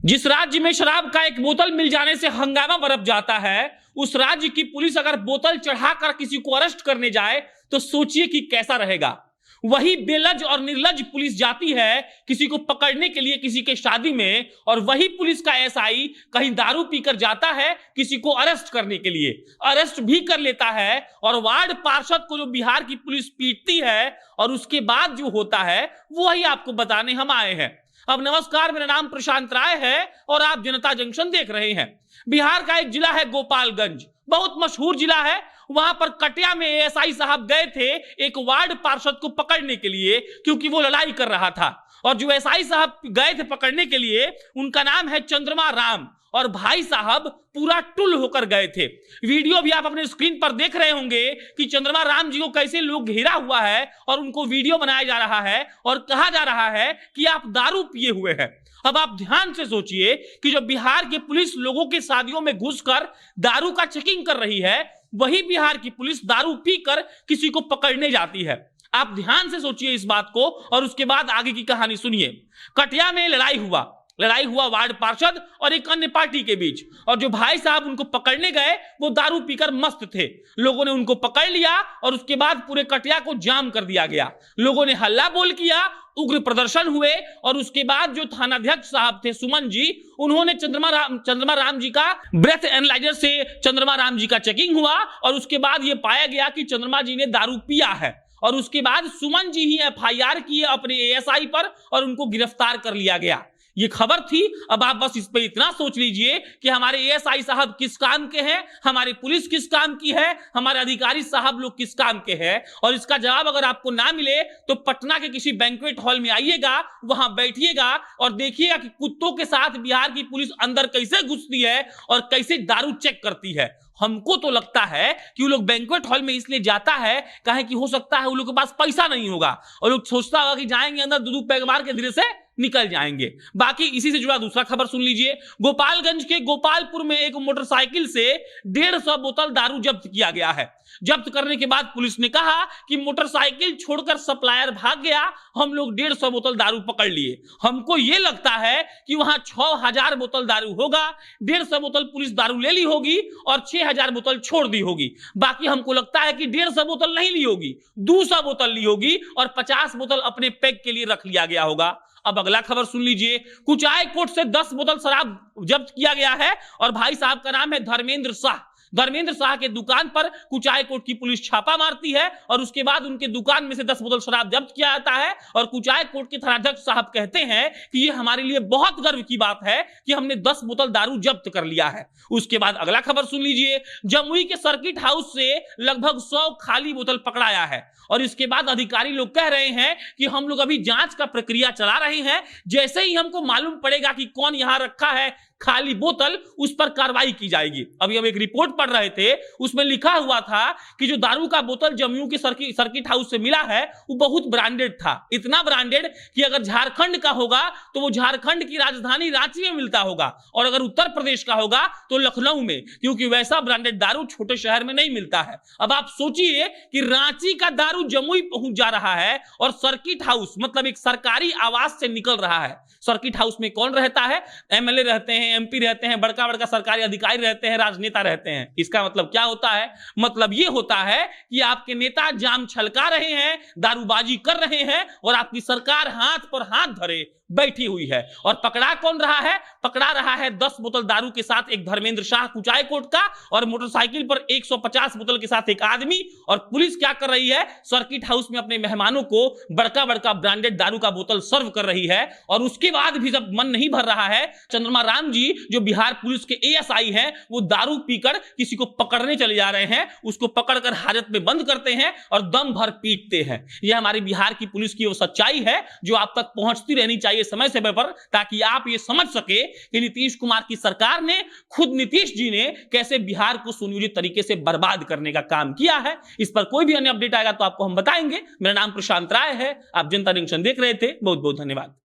जिस राज्य में शराब का एक बोतल मिल जाने से हंगामा बरप जाता है, उस राज्य की पुलिस अगर बोतल चढ़ाकर किसी को अरेस्ट करने जाए तो सोचिए कि कैसा रहेगा। वही बेलज और निर्लज पुलिस जाती है किसी को पकड़ने के लिए किसी के शादी में, और वही पुलिस का एसआई कहीं दारू पीकर जाता है किसी को अरेस्ट करने के लिए, अरेस्ट भी कर लेता है। और वार्ड पार्षद को जो बिहार की पुलिस पीटती है और उसके बाद जो होता है वही आपको बताने हम आए हैं। अब नमस्कार, मेरा नाम प्रशांत राय है और आप जनता जंक्शन देख रहे हैं। बिहार का एक जिला है गोपालगंज, बहुत मशहूर जिला है। वहां पर कटिया में एएसआई साहब गए थे एक वार्ड पार्षद को पकड़ने के लिए, क्योंकि वो लड़ाई कर रहा था। और जो एसआई साहब गए थे पकड़ने के लिए, उनका नाम है चंद्रमा राम, और भाई साहब पूरा टुल होकर गए थे। वीडियो भी आप अपने स्क्रीन पर देख रहे होंगे कि चंद्रमा राम जी को कैसे लोग घेरा हुआ है और उनको वीडियो बनाया जा रहा है और कहा जा रहा है कि आप दारू पिए हुए हैं। अब आप ध्यान से सोचिए कि जो बिहार की पुलिस लोगों के शादियों में घुसकर दारू का चेकिंग कर रही है, वही बिहार की पुलिस दारू पीकर किसी को पकड़ने जाती है। आप ध्यान से सोचिए इस बात को और उसके बाद आगे की कहानी सुनिए। कटिया में लड़ाई हुआ वार्ड पार्षद और एक अन्य पार्टी के बीच, और जो भाई साहब उनको पकड़ने गए वो दारू पीकर मस्त थे। लोगों ने उनको पकड़ लिया और उसके बाद पूरे कटिया को जाम कर दिया गया। लोगों ने हल्ला बोल किया, उग्र प्रदर्शन हुए, और उसके बाद जो थानाध्यक्ष साहब थे सुमन जी, उन्होंने चंद्रमा राम जी का ब्रेथ एनालाइजर से चंद्रमा राम जी का चेकिंग हुआ और उसके बाद यह पाया गया कि चंद्रमा जी ने दारू पिया है। और उसके बाद सुमन जी ही एफआईआर किए अपने एएसआई पर और उनको गिरफ्तार कर लिया गया। ये खबर थी। अब आप बस इस पे इतना सोच लीजिए कि हमारे एएसआई साहब किस काम के हैं, हमारी पुलिस किस काम की है, हमारे अधिकारी साहब लोग किस काम के हैं। और इसका जवाब अगर आपको ना मिले तो पटना के किसी बैंक्वेट हॉल में आइएगा, वहां बैठिएगा और देखिएगा कि कुत्तों के साथ बिहार की पुलिस अंदर कैसे घुसती है और कैसे दारू चेक करती है। हमको तो लगता है कि वो लोग बैंक्वेट हॉल में इसलिए जाता है काहे कि हो सकता है वो लोग के पास पैसा नहीं होगा और लोग सोचता होगा कि जाएंगे अंदर दूध पैग मार के धीरे से निकल जाएंगे। बाकी इसी से जुड़ा दूसरा खबर सुन लीजिए। गोपालगंज के गोपालपुर में एक मोटरसाइकिल से 150 बोतल दारू जब्त किया गया है। जब्त करने के बाद पुलिस ने कहा कि मोटरसाइकिल छोड़कर सप्लायर भाग गया, हम लोग 150 बोतल दारू पकड़ लिए। हमको यह लगता है कि वहां 6000 बोतल दारू होगा, 150 बोतल पुलिस दारू ले ली होगी और 6000 बोतल छोड़ दी होगी। बाकी हमको लगता है कि 150 बोतल नहीं ली होगी, 200 बोतल ली होगी और 50 बोतल अपने पैक के लिए रख लिया गया होगा। अब अगला खबर सुन लीजिए। कुचाय कोर्ट से 10 बोतल शराब जब्त किया गया है और भाई साहब का नाम है धर्मेंद्र शाह। धर्मेंद्र शाह के दुकान पर कुचाय कोर्ट की पुलिस छापा मारती है और उसके बाद उनके दुकान में से 10 बोतल शराब जब्त किया जाता है। और कुचाय कोर्ट के थानाध्यक्ष साहब कहते हैं कि ये हमारे लिए बहुत गर्व की बात है कि हमने 10 बोतल दारू जब्त कर लिया है। उसके बाद अगला खबर सुन लीजिए। जमुई के सर्किट हाउस से लगभग 100 खाली बोतल पकड़ाया है और इसके बाद अधिकारी लोग कह रहे हैं कि हम लोग अभी जांच का प्रक्रिया चला रहे हैं, जैसे ही हमको मालूम पड़ेगा कि कौन यहां रखा है खाली बोतल, उस पर कार्रवाई की जाएगी। अभी हम एक रिपोर्ट पढ़ रहे थे, उसमें लिखा हुआ था कि जो दारू का बोतल जमुई के सर्किट हाउस से मिला है वो बहुत ब्रांडेड था, इतना ब्रांडेड कि अगर झारखंड का होगा तो वो झारखंड की राजधानी रांची में मिलता होगा और अगर उत्तर प्रदेश का होगा तो लखनऊ में, क्योंकि वैसा ब्रांडेड दारू छोटे शहर में नहीं मिलता है। अब आप सोचिए कि रांची का दारू जमुई पहुंच जा रहा है और सर्किट हाउस मतलब एक सरकारी आवास से निकल रहा है। सर्किट हाउस में कौन रहता है? एमएलए रहते हैं, एमपी रहते हैं, बड़का बड़का सरकारी अधिकारी रहते हैं, राजनेता रहते हैं। इसका मतलब क्या होता है? मतलब ये होता है कि आपके नेता जाम छलका रहे हैं, दारूबाजी कर रहे हैं और आपकी सरकार हाथ पर हाथ धरे बैठी हुई है। और पकड़ा कौन रहा है? पकड़ा रहा है 10 बोतल दारू के साथ एक धर्मेंद्र शाह कुचाय कोर्ट का, और मोटरसाइकिल पर 150 बोतल के साथ एक आदमी। और पुलिस क्या कर रही है? सर्किट हाउस में अपने मेहमानों को बड़का बड़का ब्रांडेड दारू का बोतल सर्व कर रही है। और उसके बाद भी जब मन नहीं भर रहा है, चंद्रमा राम जी जो बिहार पुलिस के एएसआई हैं, वो दारू पीकर किसी को पकड़ने चले जा रहे हैं, उसको पकड़कर हाजत में बंद करते हैं और दम भर पीटते हैं। यह हमारी बिहार की पुलिस की वो सच्चाई है जो आप तक पहुंचती रहनी चाहिए समय समय पर, ताकि आप ये समझ सके कि नीतीश कुमार की सरकार ने, खुद नीतीश जी ने कैसे बिहार को सुनियोजित तरीके से बर्बाद करने का काम किया है। इस पर कोई भी अन्य अपडेट आएगा तो आपको हम बताएंगे। मेरा नाम प्रशांत राय है, आप जनता जंक्शन देख रहे थे। बहुत बहुत धन्यवाद।